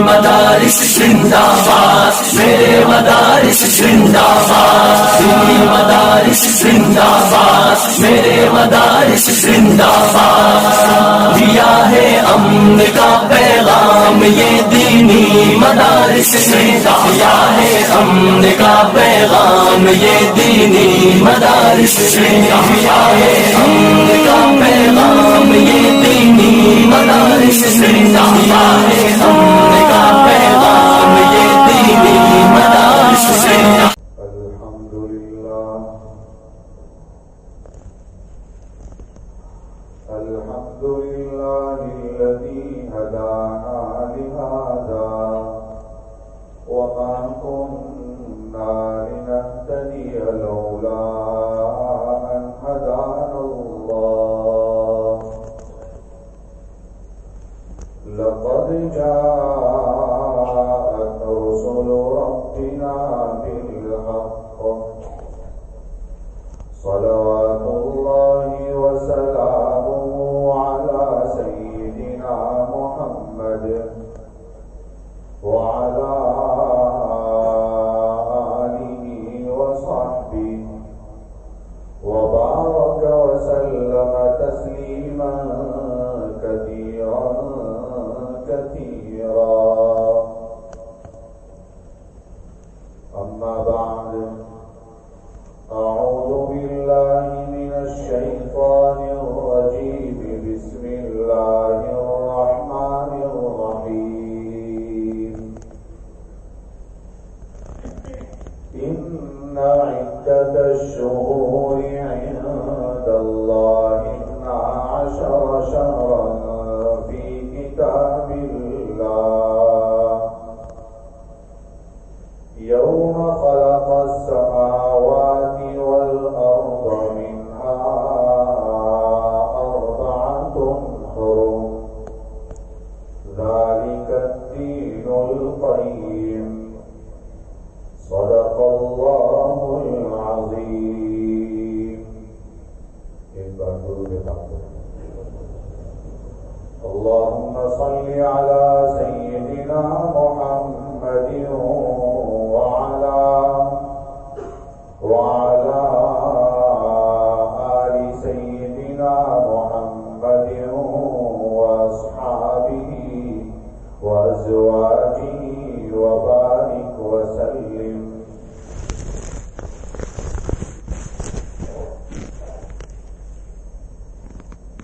مدارس زندہ باد، میرے مدارس زندہ باد، دینی مدارس زندہ باد، میرے مدارس زندہ باد، دیا ہے امن کا پیغام یہ دینی مدارس نے، دیا ہے امن کا پیغام یہ دینی مدارس نے، دیا ہے امن کا پیغام یہ دینی مدارس نے، دیا ہے امن کا پیغام یہ دینی مدارس نے۔ الحمد لله الذي هدانا لهذا وما كنا لنهتدي لولا أن هدانا الله لقد جاءت رسل ربنا بالحق صلوات الله وسلامه على سيدنا محمد وعلى آله وصحبه وبارك وسلم تسليما كثيرا كثيرا أما بعد أعوذ بالله من الشيطان الرجيم بسم الله الرحمن الرحيم إن عدة الشهور عند الله 12 شهرا في كتاب الله يوم خلق السماوات والأرض منها 4 حرم ذلك الدين القيم صدق الله العظيم۔ ایک بار درود پاک اللهم صل على سيدنا محمد وعلى آل سيدنا محمد وأصحابه وأزواجه وبارك وسلم۔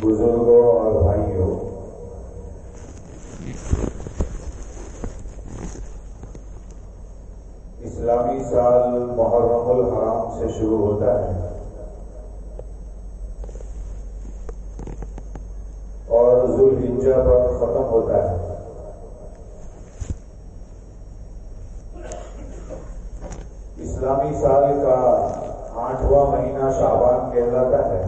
بزرگوں اور بھائیوں، اسلامی سال محرم الحرام سے شروع ہوتا ہے اور ذوالحجہ پر ختم ہوتا ہے۔ اسلامی سال کا 8واں مہینہ شعبان کہلاتا ہے۔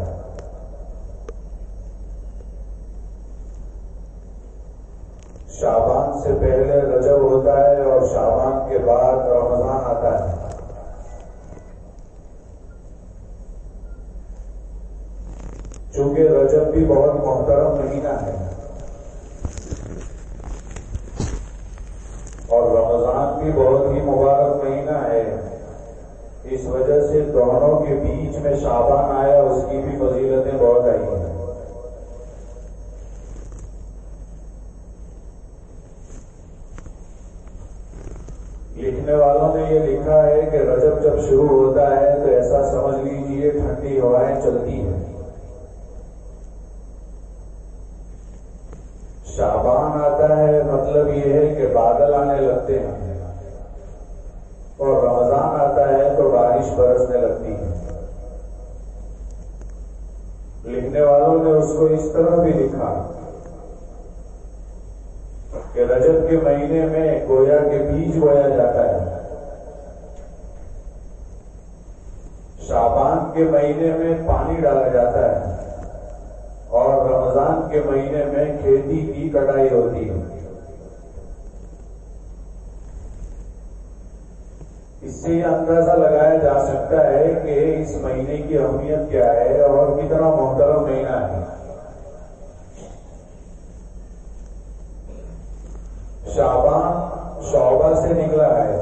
شعبان سے پہلے رجب ہوتا ہے اور شعبان کے بعد رمضان آتا ہے۔ چونکہ رجب بھی بہت محترم مہینہ ہے اور رمضان بھی بہت ہی مبارک مہینہ ہے، اس وجہ سے دونوں کے بیچ میں شعبان آیا، اس کی بھی فضیلتیں بہت آئی ہیں۔ لکھنے والوں نے یہ لکھا ہے کہ رجب جب شروع ہوتا ہے تو ایسا سمجھ لیجئے ٹھنڈی ہوائیں چلتی ہیں، شعبان آتا ہے مطلب یہ ہے کہ بادل آنے لگتے ہیں، اور رمضان آتا ہے تو بارش برسنے لگتی ہے۔ لکھنے والوں نے اس کو اس طرح بھی لکھا کہ رجب کے مہینے میں گویا کے بیج بویا جاتا ہے، شعبان کے مہینے میں پانی ڈالا جاتا ہے، اور رمضان کے مہینے میں کھیتی کی کٹائی ہوتی ہے۔ اس سے یہ اندازہ لگایا جا سکتا ہے کہ اس مہینے کی اہمیت کیا ہے اور کتنا محترم مہینہ ہے۔ شعبان شعبہ سے نکلا ہے،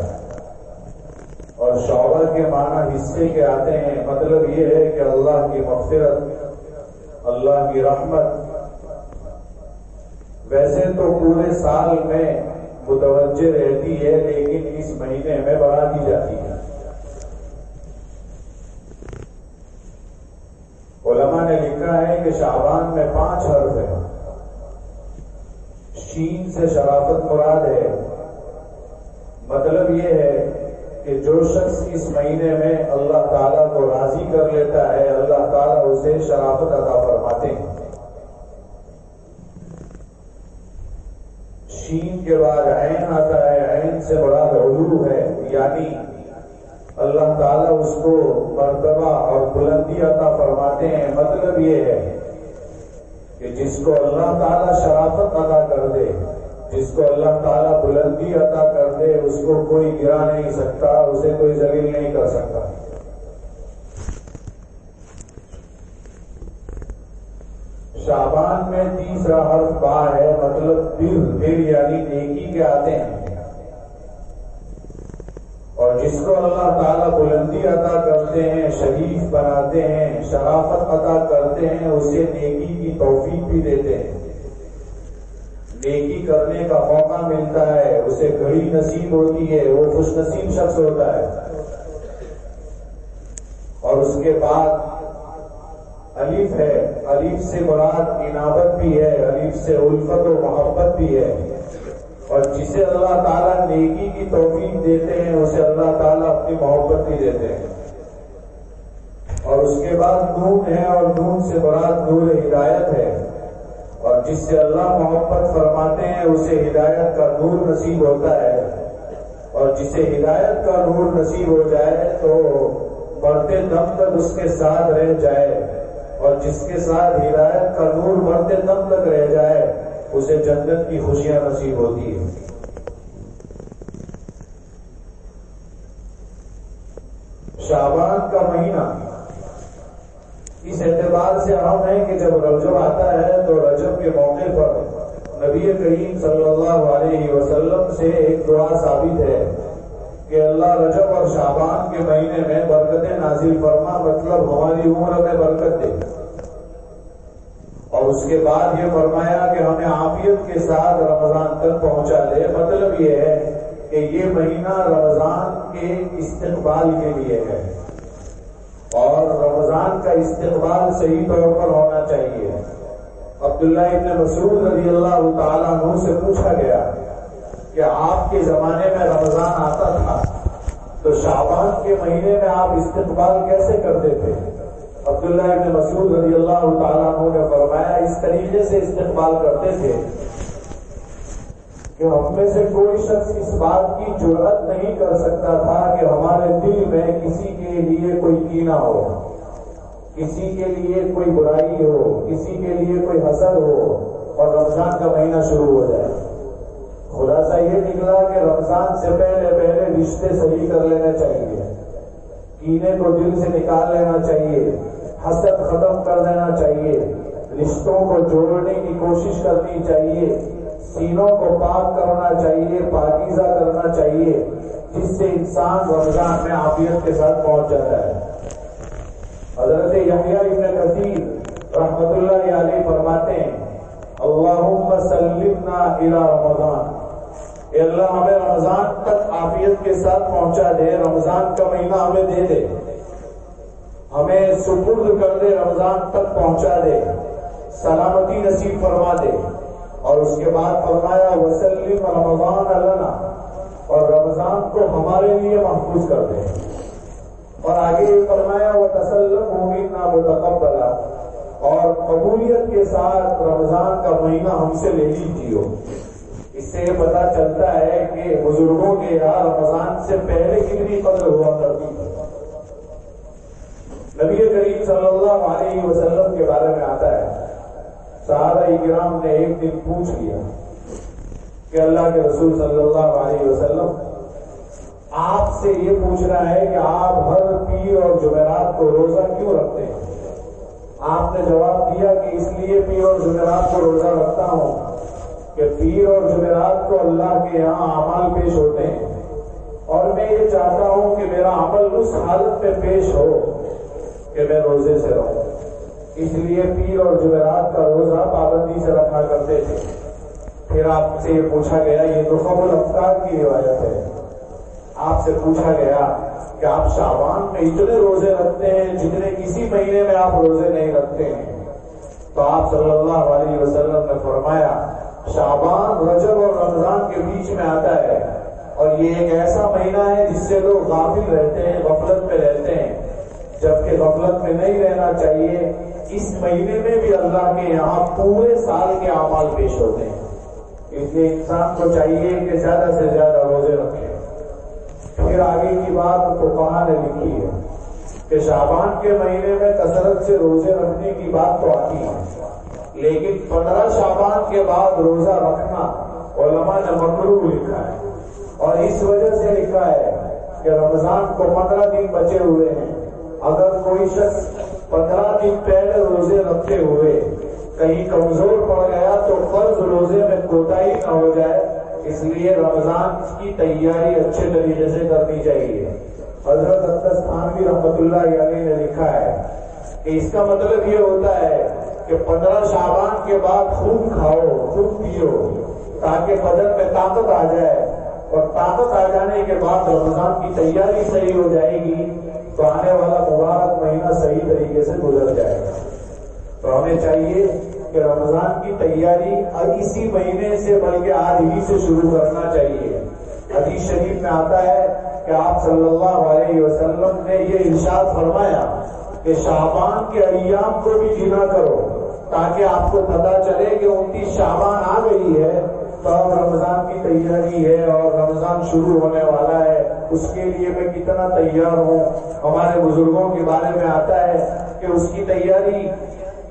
اور شعبہ کے معنی حصے کے آتے ہیں۔ مطلب یہ ہے کہ اللہ کی مغفرت، اللہ کی رحمت ویسے تو پورے سال میں متوجہ رہتی ہے، لیکن اس مہینے میں بڑھا دی جاتی ہے۔ علماء نے لکھا ہے کہ شعبان میں 5 حرف ہیں۔ شین سے شرافت مراد ہے۔ مطلب یہ ہے کہ جو شخص اس مہینے میں اللہ تعالیٰ کو راضی کر لیتا ہے، اللہ تعالیٰ اسے شرافت عطا فرماتے ہیں۔ شین کے بعد عین آتا ہے، عین سے مراد علو ہے، یعنی اللہ تعالیٰ اس کو مرتبہ اور بلندی عطا فرماتے ہیں۔ مطلب یہ ہے کہ جس کو اللہ تعالیٰ شرافت عطا کر دے، جس کو اللہ تعالیٰ بلندی عطا کر دے، اس کو کوئی گرا نہیں سکتا، اسے کوئی ذلیل نہیں کر سکتا۔ شعبان میں تیسرا حرف با ہے، مطلب بر یعنی نیکی کے آتے ہیں، اور جس کو اللہ تعالیٰ بلندی عطا کرتے ہیں، شریف بناتے ہیں، شرافت عطا کرتے ہیں، اسے نیکی کی توفیق بھی دیتے ہیں، نیکی کرنے کا موقع ملتا ہے، اسے گھڑی نصیب ہوتی ہے، وہ خوش نصیب شخص ہوتا ہے۔ اور اس کے بعد الف ہے، الف سے مراد انابت بھی ہے، الف سے الفت و محبت بھی ہے، اور جسے اللہ تعالیٰ نیکی کی توفیق دیتے ہیں، اسے اللہ تعالیٰ اپنی محبت بھی دیتے ہیں۔ اور اس کے بعد نون ہے، اور نون سے مراد نور ہدایت ہے، اور جس سے اللہ محبت فرماتے ہیں اسے ہدایت کا نور نصیب ہوتا ہے، اور جسے ہدایت کا نور نصیب ہو جائے تو مرتے دم تک اس کے ساتھ رہ جائے، اور جس کے ساتھ ہدایت کا نور مرتے دم تک رہ جائے اسے جنت کی خوشیاں نصیب ہوتی ہے۔ شعبان کا مہینہ اس اعتبار سے اہم ہے کہ جب رجب آتا ہے تو رجب کے موقع پر نبی کریم صلی اللہ علیہ وسلم سے ایک دعا ثابت ہے کہ اللہ رجب اور شعبان کے مہینے میں برکتیں نازل فرما، مطلب ہماری عمر میں برکت دے، اور اس کے بعد یہ فرمایا کہ ہمیں عافیت کے ساتھ رمضان تک پہنچا دے۔ مطلب یہ ہے کہ یہ مہینہ رمضان کے استقبال کے لیے ہے، اور رمضان کا استقبال صحیح طور پر ہونا چاہیے۔ عبداللہ ابن مسعود رضی اللہ تعالیٰ عنہ سے پوچھا گیا کہ آپ کے زمانے میں رمضان آتا تھا تو شعبان کے مہینے میں آپ استقبال کیسے کرتے تھے؟ عبداللہ ابن مسعود رضی اللہ تعالیٰ عنہ نے فرمایا اس طریقے سے استقبال کرتے تھے کہ ہم میں سے کوئی شخص اس بات کی جرأت نہیں کر سکتا تھا کہ ہمارے دل میں کسی کے لیے کوئی کینہ ہو، کسی کے لیے کوئی برائی ہو، کسی کے لیے کوئی حسد ہو، اور رمضان کا مہینہ شروع ہو جائے۔ خلاصہ یہ نکلا کہ رمضان سے پہلے رشتے صحیح کر لینا چاہیے، کینے کو دل سے نکال لینا چاہیے، حسد ختم کر دینا چاہیے، رشتوں کو جوڑنے کی کوشش کرنی چاہیے، سینوں کو پاک کرنا چاہیے، پاکیزہ کرنا چاہیے، جس سے انسان رمضان میں عافیت کے ساتھ پہنچ جاتا ہے۔ حضرت یحییٰ ابن کثیر رحمۃ اللہ علیہ فرماتے ہیں اللہم سلمنا الی رمضان، اے اللہ ہمیں رمضان تک عافیت کے ساتھ پہنچا دے، رمضان کا مہینہ ہمیں دے دے، ہمیں سپرد کر دے، رمضان تک پہنچا دے، سلامتی نصیب فرما دے۔ اور اس کے بعد فرمایا وسلم رمضان لنا، اور رمضان کو ہمارے لیے محفوظ کر دے، اور آگے یہ فرمایا وتسلمہ منا متقبلا، اور قبولیت کے ساتھ رمضان کا مہینہ ہم سے لے لیجیے۔ اس سے یہ پتا چلتا ہے کہ بزرگوں کے یہاں رمضان سے پہلے کتنی قدر ہوا کرتی تھی۔ نبی کریم صلی اللہ علیہ وسلم کے بارے میں آتا ہے صحابہ کرام نے ایک دن پوچھ لیا کہ اللہ کے رسول صلی اللہ علیہ وسلم آپ سے یہ پوچھنا ہے کہ آپ ہر پیر اور جمعرات کو روزہ کیوں رکھتے ہیں؟ آپ نے جواب دیا کہ اس لیے پیر اور جمعرات کو روزہ رکھتا ہوں کہ پیر اور جمعرات کو اللہ کے یہاں اعمال پیش ہوتے ہیں، اور میں یہ چاہتا ہوں کہ میرا عمل اس حالت میں پیش ہو کہ میں روزے سے رہوں۔ اس لیے پیر اور جمعرات کا روزہ پابندی سے رکھا کرتے تھے۔ پھر آپ سے یہ پوچھا گیا، یہ نخب الافطار کی روایت ہے، آپ سے پوچھا گیا کہ آپ شعبان میں اتنے روزے رکھتے ہیں جتنے کسی مہینے میں آپ روزے نہیں رکھتے ہیں۔ تو آپ صلی اللہ علیہ وسلم نے فرمایا، شعبان رجب اور رمضان کے بیچ میں آتا ہے، اور یہ ایک ایسا مہینہ ہے جس سے لوگ غافل رہتے ہیں، غفلت میں رہتے ہیں، جبکہ غفلت میں نہیں رہنا چاہیے۔ اس مہینے میں بھی اللہ کے یہاں پورے سال کے اعمال پیش ہوتے ہیں، اس لیے انسان کو چاہیے کہ زیادہ سے زیادہ روزے رکھے۔ پھر آگے کی بات فقہا نے لکھی ہے کہ شعبان کے مہینے میں کثرت سے روزے رکھنے کی بات تو آتی ہے، لیکن 15 شعبان کے بعد روزہ رکھنا علماء نے مکروہ لکھا ہے، اور اس وجہ سے لکھا ہے کہ رمضان کو 15 دن بچے ہوئے ہیں، اگر کوئی شخص 15 دن پہلے روزے رکھتے ہوئے کہیں کمزور پڑ گیا تو فرض روزے میں کوتاہی نہ ہو جائے، اس لیے رمضان کی تیاری اچھے طریقے سے کرنی چاہیے۔ حضرت اقدس تھانوی رحمۃ اللہ علیہ نے لکھا ہے کہ اس کا مطلب یہ ہوتا ہے کہ 15 شعبان کے بعد خوب کھاؤ، خوب پیو، تاکہ بدن میں طاقت آ جائے، اور طاقت آ جانے کے بعد رمضان کی تیاری صحیح ہو جائے گی تو آنے والا مبارک مہینہ صحیح طریقے سے گزر جائے گا۔ تو ہمیں چاہیے کہ رمضان کی تیاری اسی مہینے سے بلکہ آج ہی سے شروع کرنا چاہیے۔ حدیث شریف میں آتا ہے کہ آپ صلی اللہ علیہ وسلم نے یہ ارشاد فرمایا کہ شعبان کے ایام کو بھی گنا کرو، تاکہ آپ کو پتہ چلے کہ 29 شعبان آ گئی ہے تو اب رمضان کی تیاری ہے اور رمضان شروع ہونے والا ہے، اس کے لیے میں کتنا تیار ہوں۔ ہمارے بزرگوں کے بارے میں آتا ہے کہ اس کی تیاری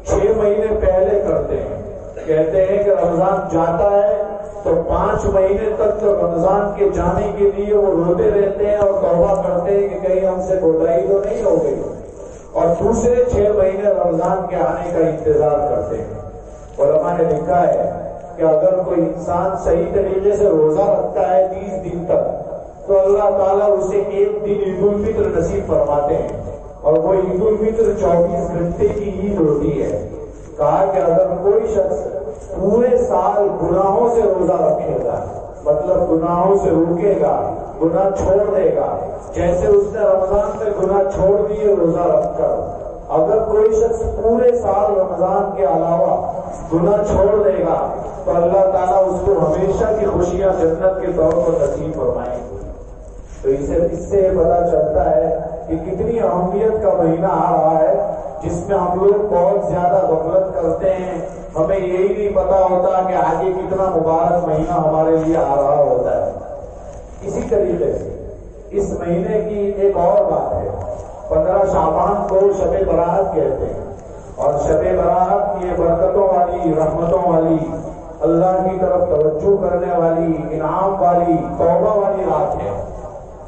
6 مہینے پہلے کرتے ہیں، کہتے ہیں کہ رمضان جاتا ہے تو 5 مہینے تک تو رمضان کے جانے کے لیے وہ روتے رہتے ہیں اور توبہ کرتے ہیں کہ کہیں ہم سے کوتاہی تو نہیں ہو گئی، اور دوسرے 6 مہینے رمضان کے آنے کا انتظار کرتے ہیں۔ علماء نے لکھا ہے کہ اگر کوئی انسان صحیح طریقے سے روزہ رکھتا ہے 30 دن تک تو اللہ تعالیٰ اسے ایک دن عید الفطر نصیب فرماتے ہیں، اور وہ عید الفطر 24 گھنٹے کی عید ہوتی ہے۔ کہا کہ اگر کوئی شخص پورے سال گناہوں سے روزہ رکھے گا، مطلب گناہوں سے روکے گا، گناہ چھوڑ دے گا، جیسے اس نے رمضان میں گناہ چھوڑ دیے روزہ رکھ کر، اگر کوئی شخص پورے سال رمضان کے علاوہ گناہ چھوڑ دے گا تو اللہ تعالیٰ اس کو ہمیشہ کی خوشیاں جنت کے طور پر نصیب فرمائیں گے۔ تو اس سے یہ پتا چلتا ہے کہ کتنی اہمیت کا مہینہ آ رہا ہے، جس میں ہم لوگ بہت زیادہ غفلت کرتے ہیں، ہمیں یہی نہیں پتا ہوتا کہ آگے کتنا مبارک مہینہ ہمارے لیے آ رہا ہوتا ہے۔ اسی طریقے سے اس مہینے کی ایک اور بات ہے، 15 شعبان کو شب برات کہتے ہیں، اور شب برات یہ برکتوں والی، رحمتوں والی، اللہ کی طرف توجہ کرنے والی، انعام والی، توبہ والی رات ہے۔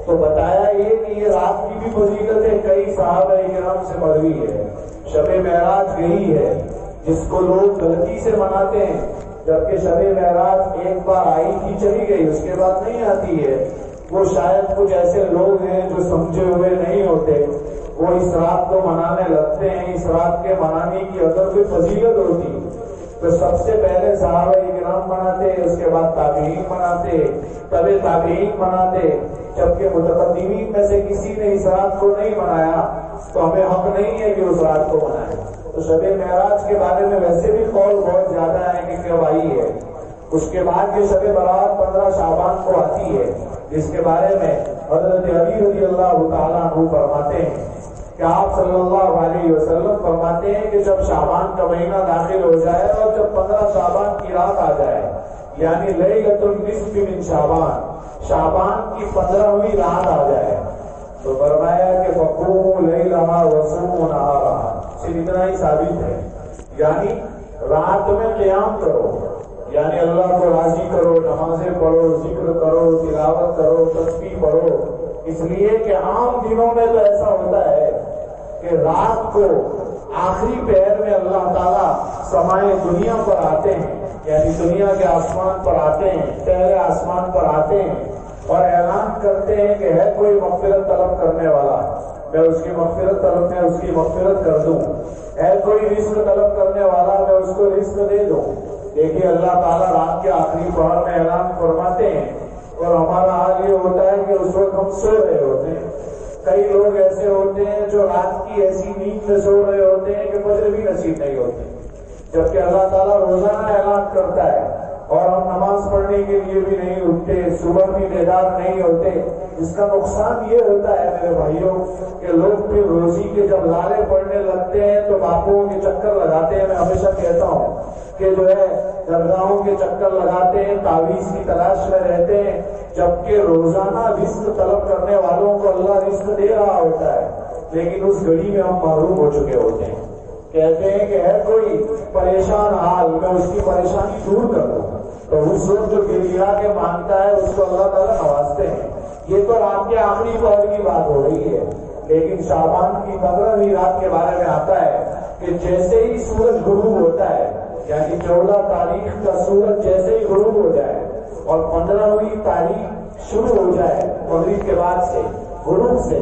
تو بتایا یہ کہ یہ رات کی بھی فضیلتیں کئی صحابہ کرام سے مروی ہے۔ شب معراج یہی ہے جس کو لوگ غلطی سے مناتے ہیں، جبکہ شب معراج ایک بار آئی تھی چلی گئی، اس کے بعد نہیں آتی ہے۔ وہ شاید کچھ ایسے لوگ ہیں جو سمجھے ہوئے نہیں ہوتے، وہ اس رات کو منانے لگتے ہیں۔ اس رات کے منانے کی اگر کوئی فضیلت ہوتی تو سب سے پہلے صحابہ کرام مناتے، اس کے بعد تابعین مناتے، تبع تابعین مناتے، جبکہ متقدمین میں سے کسی نے اس رات کو نہیں منایا تو ہمیں حق نہیں ہے کہ اس رات کو منائیں۔ تو شب معراج کے بارے میں ویسے بھی قول بہت زیادہ ہے کہ کب آئی ہے۔ اس کے بعد یہ شب برات 15 شعبان کو آتی ہے، جس کے بارے میں حضرت علی رضی اللہ تعالیٰ عنہ فرماتے ہیں کہ آپ صلی اللہ علیہ وسلم فرماتے ہیں کہ جب شعبان کا مہینہ داخل ہو جائے اور جب 15 شعبان کی رات آ جائے، یعنی لیلۃ النصف من شعبان، شعبان کی 15ویں رات آ جائے، تو فرمایا کہ فقوموا لیلہا وصوموا نہارہا، صرف اتنا ہی ثابت ہے، یعنی رات میں قیام کرو، یعنی اللہ کو راضی کرو، نمازیں پڑھو، ذکر کرو، تلاوت کرو، تسبیح پڑھو، اس لیے کہ عام دنوں میں تو ایسا ہوتا ہے کہ رات کو آخری پہر میں اللہ تعالیٰ سمائے دنیا پر آتے ہیں، یعنی دنیا کے آسمان پر آتے ہیں، پہلے آسمان پر آتے ہیں اور اعلان کرتے ہیں کہ ہے کوئی مغفرت طلب کرنے والا، میں اس کی مغفرت کر دوں، ہے کوئی رزق طلب کرنے والا، میں اس کو رزق دے دوں۔ دیکھیے اللہ تعالیٰ رات کے آخری پہر میں اعلان فرماتے ہیں اور ہمارا حال یہ ہوتا ہے کہ اس وقت ہم سو رہے ہوتے ہیں۔ کئی لوگ ایسے ہوتے ہیں جو رات کی ایسی نیند میں سو رہے ہوتے ہیں کہ فجر بھی نصیب نہیں ہوتی، جبکہ اللہ تعالیٰ روزانہ اعلان کرتا ہے اور ہم نماز پڑھنے کے لیے بھی نہیں اٹھتے، صبح بھی بیدار نہیں ہوتے۔ اس کا نقصان یہ ہوتا ہے میرے بھائیوں کہ لوگ پھر روزی کے جب لالے پڑنے لگتے ہیں تو باپوں کے چکر لگاتے ہیں۔ میں ہمیشہ کہتا ہوں کہ جو ہے درگاہوں کے چکر لگاتے ہیں، تعویذ کی تلاش میں رہتے ہیں، جبکہ روزانہ رزق طلب کرنے والوں کو اللہ رزق دے رہا ہوتا ہے، لیکن اس گھڑی میں ہم محروم ہو چکے ہوتے ہیں۔ کہتے ہیں کہ ہے کوئی پریشان حال، میں اس کی پریشانی دور کر دوں، تو اس وقت جو گرگرا کے مانگتا ہے اس کو اللہ تعالیٰ نوازتے ہیں۔ یہ تو رات کے آخری پہر کی بات ہو رہی ہے، لیکن شعبان کی 15ویں رات کے بارے میں آتا ہے کہ جیسے ہی سورج غروب ہوتا ہے، یعنی 14 تاریخ کا سورج جیسے ہی غروب ہو جائے اور 15ویں تاریخ شروع ہو جائے مغرب کے بعد سے، غروب سے،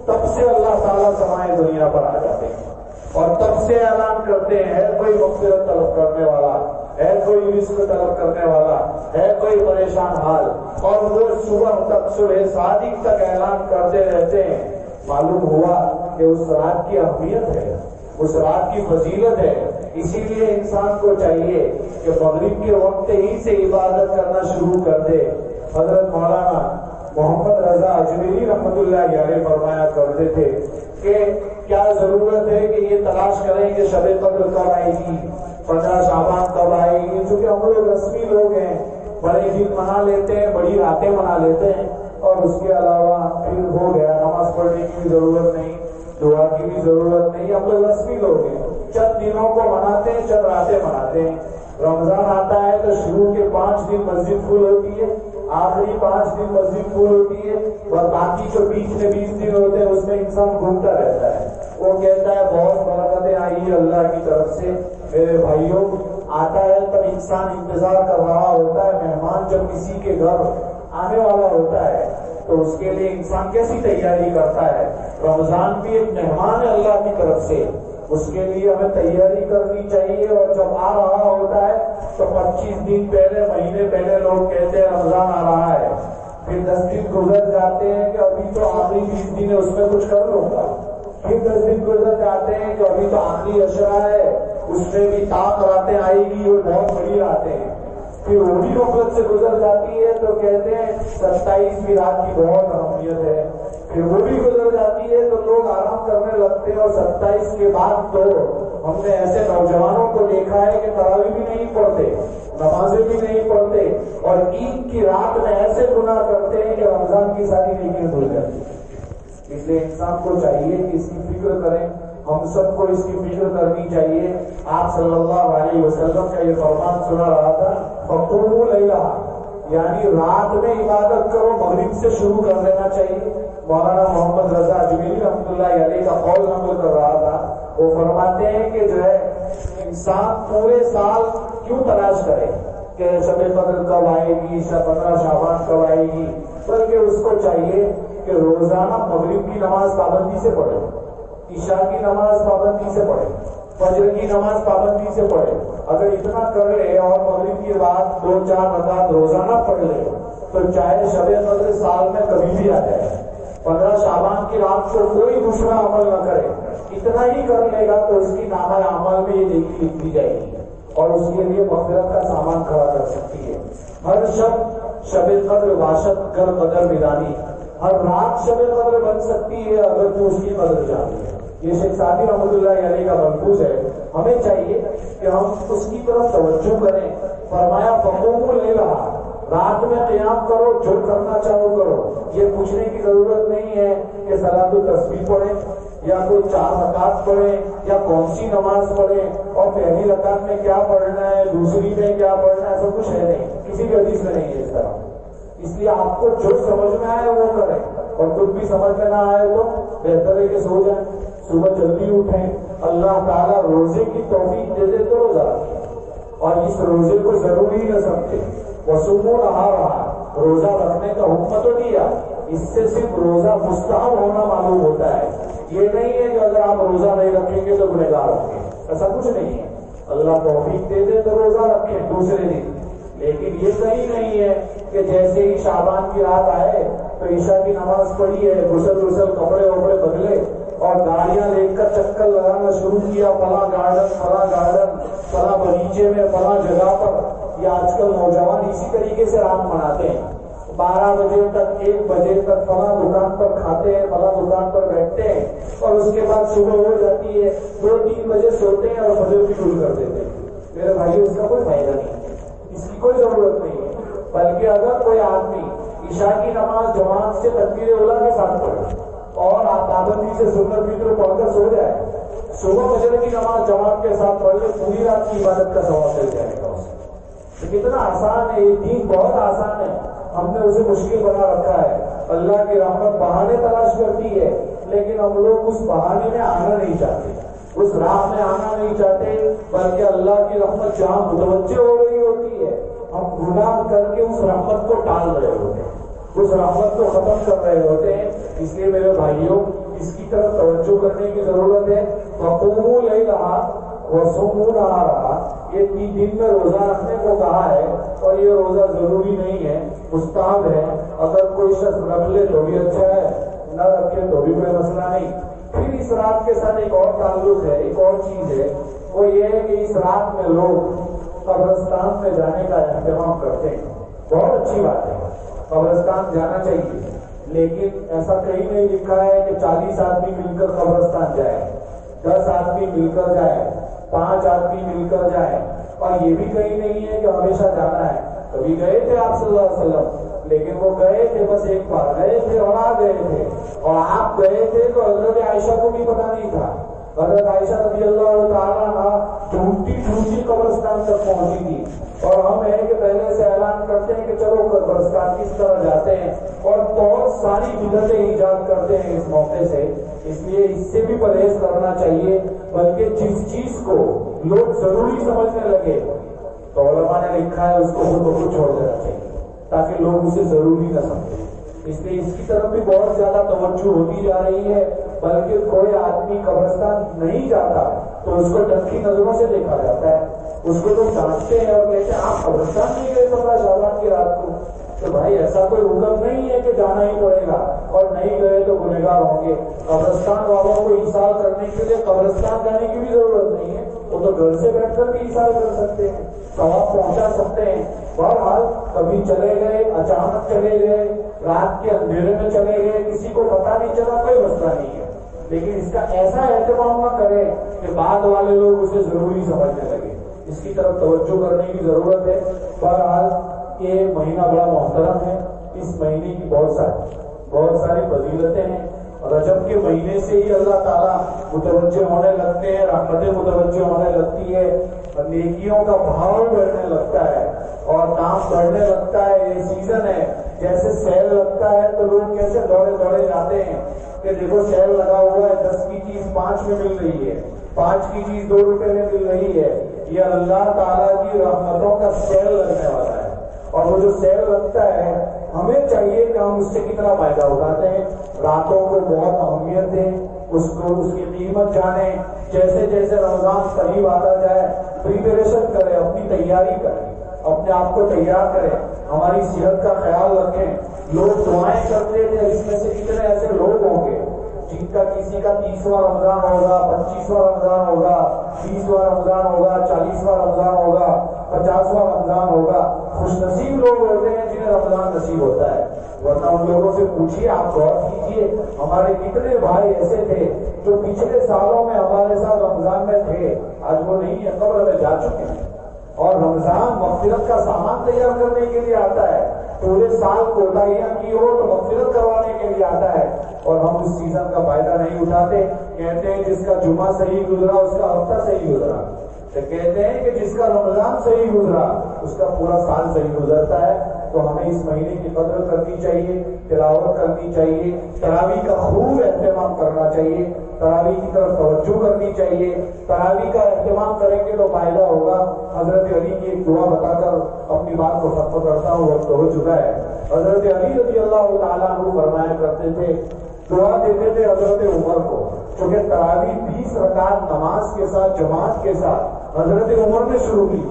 تب سے اللہ تعالیٰ سمائے دنیا پر آ جاتے ہیں اور تب سے اعلان کرتے ہیں ہے کوئی مغفرت طلب کرنے والا، ہے کوئی رزق طلب کرنے والا، ہے کوئی پریشان حال، اور وہ صبح تک، صبح صادق تک اعلان کرتے رہتے ہیں۔ معلوم ہوا کہ اس رات کی اہمیت ہے، اس رات کی فضیلت ہے۔ اسی لیے انسان کو چاہیے کہ مغرب کے وقت ہی سے عبادت کرنا شروع کر دے۔ حضرت مولانا محمد رضا اجمیری رحمۃ اللہ علیہ فرمایا کرتے تھے کہ کیا ضرورت ہے کہ یہ تلاش کریں کہ شب قدر کب آئے گی، 15 شعبان کب آئے گی، چونکہ ہم لوگ رسمی لوگ ہیں، بڑے دن منا لیتے ہیں، بڑی راتیں منا لیتے ہیں، اور اس کے علاوہ پھر ہو گیا، نماز پڑھنے کی بھی ضرورت نہیں، دعا کی بھی ضرورت نہیں، ہم لوگ رسمی لوگ ہیں، چند دنوں کو مناتے ہیں، چند راتیں مناتے ہیں۔ رمضان آتا ہے تو شروع کے 5 دن مسجد فل ہوتی ہے، آخری 5 دن مسجد فل ہوتی ہے، اور باقی جو بیچ میں 20 دن ہوتے ہیں اس میں انسان گھومتا رہتا ہے۔ وہ کہتا ہے بہت برکتیں آئی ہیں اللہ کی طرف سے۔ میرے بھائیوں، آتا ہے تب انسان انتظار کر رہا ہوتا ہے، مہمان جب کسی کے گھر آنے والا ہوتا ہے تو اس کے لیے انسان کیسی تیاری کرتا ہے۔ رمضان بھی ایک مہمان ہے اللہ کی طرف سے، اس کے لیے ہمیں تیاری کرنی چاہیے، اور جب آ رہا ہوتا ہے تو 25 دن پہلے، مہینے پہلے لوگ کہتے ہیں رمضان آ رہا ہے، پھر 10 دن گزر جاتے ہیں کہ ابھی تو آخری 20 دن ہے اس میں کچھ کر لوں گا، پھر 10 دن گزر جاتے ہیں کہ ابھی تو آخری عشرہ ہے اس میں بھی طاق راتیں آئے گی، وہ بہت بڑی راتیں ہیں، پھر وہ بھی غفلت سے گزر جاتی ہے تو کہتے ہیں 27ویں رات کی بہت اہمیت ہے، پھر وہ بھی گزر جاتی ہے تو لوگ آرام کرنے لگتے ہیں، اور 27 کے بعد تو ہم نے ایسے نوجوانوں کو دیکھا ہے کہ تراویح بھی نہیں پڑھتے، نمازیں بھی نہیں پڑھتے، اور عید کی رات میں ایسے گناہ کرتے ہیں کہ رمضان کی ساری نیکیاں دھل جاتی ہیں۔ اس لیے انسان کو چاہیے کہ اس کی فکر کریں، ہم سب کو اس کی فکر کرنی چاہیے۔ آپ صلی اللہ علیہ وسلم کا یہ فرمان سنا رہا تھا، فقوموا لیلہ، یعنی رات میں عبادت کرو، مغرب سے شروع کر دینا چاہیے۔ مولانا محمد رضا اجمیری رحمۃ اللہ علیہ کا قول نقل کر رہا تھا، وہ فرماتے ہیں کہ جو ہے انسان پورے سال کیوں تلاش کرے کہ شب قدر کب آئے گی، 15 شعبان کب آئے گی، بلکہ اس کو چاہیے کہ روزانہ مغرب کی نماز پابندی سے پڑھے، عشاء کی نماز پابندی سے پڑھے، فجر کی نماز پابندی سے پڑھے۔ اگر اتنا کر لے اور مغرب کی رات 2-4 رکعت روزانہ پڑھ لے تو چاہے شب قدر سال میں کبھی بھی آ جائے، 15 شعبان کی رات کو کوئی دوسرا عمل نہ کرے، اتنا ہی کر لے گا تو اس کی نامہ اعمال میں یہ نیکی لکھی جائے گی اور اس کے لیے مغفرت کا سامان کھڑا کر سکتی ہے۔ ہر شب قدر باشد گر قدر بدانی، ہر رات شب قدر بن سکتی ہے اگر تو اس کی قدر جانتی ہے۔ یہ شیخ سعدی رحمۃ اللہ علیہ کا ملفوظ ہے۔ ہمیں چاہیے کہ ہم اس کی طرف توجہ کریں۔ فرمایا فقوموا لیلہ، رات میں قیام کرو، جو کرنا چاہو کرو، یہ پوچھنے کی ضرورت نہیں ہے کہ صلاۃ التسبیح پڑھیں یا کوئی 4 رکعت پڑھیں یا کون سی نماز پڑھیں اور پہلی رکعت میں کیا پڑھنا ہے، دوسری میں کیا پڑھنا ہے، سب کچھ ہے نہیں، کسی بھی حدیث میں نہیں ہے اس طرح۔ اس لیے آپ کو جو سمجھ میں آئے وہ کریں، اور کچھ بھی سمجھ میں نہ آئے تو بہتر ہے کہ سو جائیں۔ صبح جلدی اٹھیں، اللہ تعالیٰ روزے کی توفیق دے دے تو روزہ رکھیں، اور اس روزے کو ضروری نہ سمجھے۔ وصوموا نہارا، روزہ رکھنے کا حکم تو دیا، اس سے صرف روزہ مستحب ہونا معلوم ہوتا ہے۔ یہ نہیں ہے کہ اگر آپ روزہ نہیں رکھیں گے تو گنہگار ہوں گے، ایسا کچھ نہیں ہے۔ اللہ توفیق دے دے تو روزہ رکھیں دوسرے دن، لیکن یہ صحیح نہیں ہے کہ جیسے ہی شعبان کی رات آئے تو عشاء کی نماز پڑھی ہے، غسل کپڑے وپڑے بدلے اور گاڑیاں لے کر چکر لگانا شروع کیا، فلاں گارڈن فلاں باغیچے میں فلاں جگہ پر۔ یہ آج کل نوجوان اسی طریقے سے رات مناتے ہیں، 12 بجے تک 1 بجے تک فلاں دکان پر کھاتے ہیں، فلاں دکان پر بیٹھتے ہیں، اور اس کے بعد صبح ہو جاتی ہے 2-3 بجے سوتے ہیں اور فجر بھی شروع کر دیتے ہیں۔ میرے بھائی اس کا کوئی فائدہ نہیں ہے، اس کی کوئی ضرورت نہیں ہے۔ بلکہ اگر کوئی آدمی عشاء کی نماز جماعت سے تکبیر اولیٰ کے ساتھ پڑھے اور پابندی سے سنت وتر پڑھ کر سو جائے، صبح فجر کی نماز جماعت کے ساتھ پڑھ لے، پوری رات کی عبادت کا ثواب مل جائے گا اسے۔ کتنا آسان ہے یہ دین، بہت آسان ہے، ہم نے اسے مشکل بنا رکھا ہے۔ اللہ کی رحمت بہانے تلاش کرتی ہے، لیکن ہم لوگ اس بہانے میں آنا نہیں چاہتے، اس راہ میں آنا نہیں چاہتے، بلکہ اللہ کی رحمت جہاں متوجہ ہو رہی ہوتی ہے ہم گناہ کر کے اس رحمت کو ٹال رہے ہوتے ہیں، اس رحمت کو ختم کر رہے ہوتے ہیں۔ اس لیے میرے بھائیوں اس کی طرف توجہ کرنے کی ضرورت ہے۔ وقوموا لیلھا وصوموا نہارھا، یہ 3 دن میں روزہ رکھنے کو کہا ہے، اور یہ روزہ ضروری نہیں ہے، مستحب ہے۔ اگر کوئی شخص رکھ لے تو بھی اچھا ہے، نہ رکھے تو بھی کوئی مسئلہ نہیں۔ پھر اس رات کے ساتھ ایک اور تعلق ہے، ایک اور چیز ہے، وہ یہ ہے کہ اس رات میں لوگ قبرستان میں جانے کا اہتمام کرتے ہیں۔ بہت اچھی بات ہے، قبرستان جانا چاہیے، لیکن ایسا کہیں نہیں لکھا ہے کہ 40 آدمی مل کر قبرستان جائے، 10 آدمی مل کر جائے، 5 آدمی مل کر جائے، اور یہ بھی کہیں نہیں ہے کہ ہمیشہ جانا ہے۔ کبھی گئے تھے آپ صلی اللہ علیہ وسلم، لیکن وہ گئے تھے بس ایک بار گئے تھے اور آ گئے تھے، اور آپ گئے تھے تو حضرت عائشہ کو بھی پتا نہیں تھا۔ حضرت عائشہ رضی اللہ تعالیٰ عنہا ڈھونڈتی قبرستان تک پہنچی تھی، اور ہم ہے کہ پہلے سے اعلان کرتے ہیں کہ چلو قبرستان کس طرح جاتے ہیں، اور بہت ساری بدعتیں ایجاد کرتے ہیں اس موقع سے۔ اس لیے اس سے بھی پرہیز کرنا چاہیے، بلکہ جس چیز کو لوگ ضروری سمجھنے لگے تو علماء نے لکھا ہے اس کو خود بخود چھوڑ دینا چاہیے، تاکہ لوگ اسے ضروری نہ سمجھیں۔ اس لیے اس کی طرف بھی بہت زیادہ توجہ ہوتی جا رہی ہے، بلکہ کوئی آدمی قبرستان نہیں جاتا تو اس کو ڈر کی نظروں سے دیکھا جاتا ہے، اس کو لوگ جانچتے ہیں اور کہتے ہیں آپ قبرستان نہیں گئے 15 شعبان کی رات کو۔ تو بھائی ایسا کوئی حکم نہیں ہے کہ جانا ہی پڑے گا، اور نہیں گئے تو گنہگار ہوں گے۔ قبرستان والوں کو ایثار کرنے کے لیے قبرستان جانے کی بھی ضرورت نہیں ہے، وہ تو گھر سے بیٹھ کر بھی ایثار کر سکتے ہیں، ثواب پہنچا سکتے ہیں۔ بہرحال کبھی چلے گئے، اچانک چلے گئے، رات کے اندھیرے میں چلے گئے، کسی کو پتا نہیں چلا، کوئی مسئلہ نہیں ہے، لیکن اس کا ایسا اہتمام نہ کرے کہ بعد والے لوگ اسے ضروری سمجھنے لگے۔ اس کی طرف توجہ کرنے کی ضرورت ہے۔ بہرحال یہ مہینہ بڑا محترم ہے، اس مہینے کی بہت ساری فضیلتیں ہیں۔ رجب کے مہینے سے ہی اللہ تعالیٰ متوجہ ہونے لگتے ہیں، رحمتیں متوجہ ہونے لگتی ہے، نیکیوں کا بھاؤ بڑھنے لگتا ہے اور دام بڑھنے لگتا ہے۔ یہ سیزن ہے، جیسے سیل لگتا ہے تو لوگ کیسے دوڑے جاتے ہیں کہ دیکھو سیل لگا ہوا ہے، 10 کی چیز 5 میں مل رہی ہے، 5 کی چیز 2 روپے میں مل رہی ہے۔ یہ اللہ تعالیٰ کی رحمتوں کا سیل لگنے والا ہے، اور وہ جو سیل لگتا ہے ہمیں چاہیے کہ ہم اس سے کتنا فائدہ اٹھاتے ہیں۔ راتوں کو بہت اہمیت دیں، اس کی قیمت جانیں۔ جیسے جیسے رمضان قریب آتا جائے پریپریشن کریں، اپنی تیاری کریں، اپنے آپ کو تیار کریں، ہماری صحت کا خیال رکھیں۔ لوگ دعائیں کرتے تھے، اس میں سے کتنے ایسے لوگ ہوں گے جن کا کسی کا 30واں رمضان ہوگا، 25واں رمضان ہوگا، 20واں رمضان ہوگا، 40واں رمضان ہوگا، 50واں رمضان ہوگا۔ خوش نصیب لوگ ہوتے ہیں جنہیں رمضان نصیب ہوتا ہے، ورنہ ان لوگوں سے پوچھیے، آپ غور کیجیے، ہمارے کتنے بھائی ایسے تھے جو پچھلے سالوں میں ہمارے ساتھ رمضان میں تھے، آج وہ نہیں ہے، قبر میں جا چکے ہیں۔ اور رمضان مغفرت کا سامان تیار کرنے کے لیے آتا ہے، پورے سال کوتاہیاں کی ہو تو مغفرت کروانے کے لیے آتا ہے، اور ہم اس سیزن کا فائدہ نہیں اٹھاتے۔ کہتے ہیں جس کا جمعہ صحیح گزرا اس کا ہفتہ صحیح گزرا، تو کہتے ہیں کہ جس کا رمضان صحیح گزرا اس کا پورا سال صحیح گزرتا ہے۔ تو ہمیں اس مہینے کی قدر کرنی چاہیے، تلاوت کرنی چاہیے، تراویح کا خوب اہتمام کرنا چاہیے، تراویح کی طرف توجہ کرنی چاہیے۔ تراویح کا اہتمام کریں گے تو فائدہ ہوگا۔ حضرت علی کی ایک دعا بتا کر اپنی بات کو ختم کرتا ہوں، وقت ہو چکا ہے۔ حضرت علی رضی اللہ تعالیٰ عنہ فرمایا کرتے تھے، دعا دیتے تھے حضرت عمر کو، کیونکہ تراویح 20 رکعت نماز کے ساتھ جماعت کے ساتھ حضرت عمر نے شروع کی،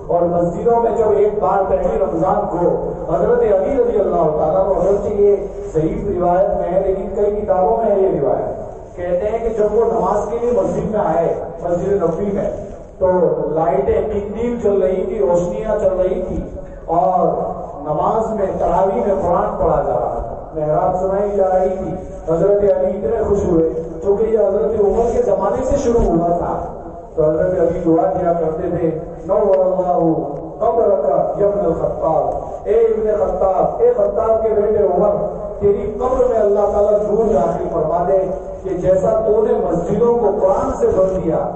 اور مسجدوں میں جب ایک بار پہلی رمضان کو حضرت علی رضی اللہ تعالیٰ کو، اگرچہ یہ صحیح روایت میں ہے لیکن کئی کتابوں میں ہے یہ روایت، کہتے ہیں کہ جب وہ نماز کے لیے مسجد میں آئے، مسجد نبوی میں، تو لائٹیں قندیل چل رہی تھی، روشنیاں چل رہی تھی، اور نماز میں تراویح میں قرآن پڑھا جا رہا تھا، محراب سنائی جا رہی تھی۔ حضرت علی اتنے خوش ہوئے کیونکہ یہ حضرت عمر کے زمانے سے شروع ہوا تھا، تو حضرت علی دعا کیا کرتے تھے، نور اللہ قبرک یا ابن الخطاب، اے ابن خطاب، اے خطاب کے بیٹے عمر، تیری قبر میں اللہ تعالیٰ نور داخل فرما دے کہ جیسا تو نے مسجدوں کو قرآن سے بھر دیا،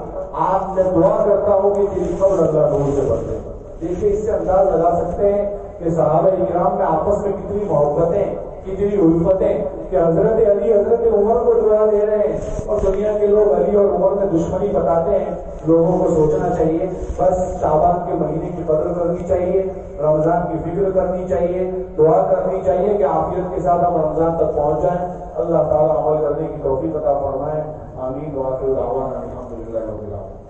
آپ میں دعا کرتا ہوں کہ تیری قبر اللہ نور سے بھر دے۔ دیکھیے اس سے انداز لگا سکتے ہیں کہ صحابہ کرام میں آپس میں کتنی محبتیں، کتنی الفتیں، کہ حضرت علی حضرت عمر کو دعا دے رہے ہیں، اور دنیا کے لوگ علی اور عمر میں دشمنی بتاتے ہیں۔ لوگوں کو سوچنا چاہیے، بس شعبان کے مہینے کی قدر کرنی چاہیے، رمضان کی فکر کرنی چاہیے، دعا کرنی چاہیے کہ عافیت کے ساتھ ہم رمضان تک پہنچ جائیں۔ اللہ تعالیٰ عمل کرنے کی توفیق عطا فرمائے، آمین۔ دعا کے دعوانا الحمدللہ رب العالمین۔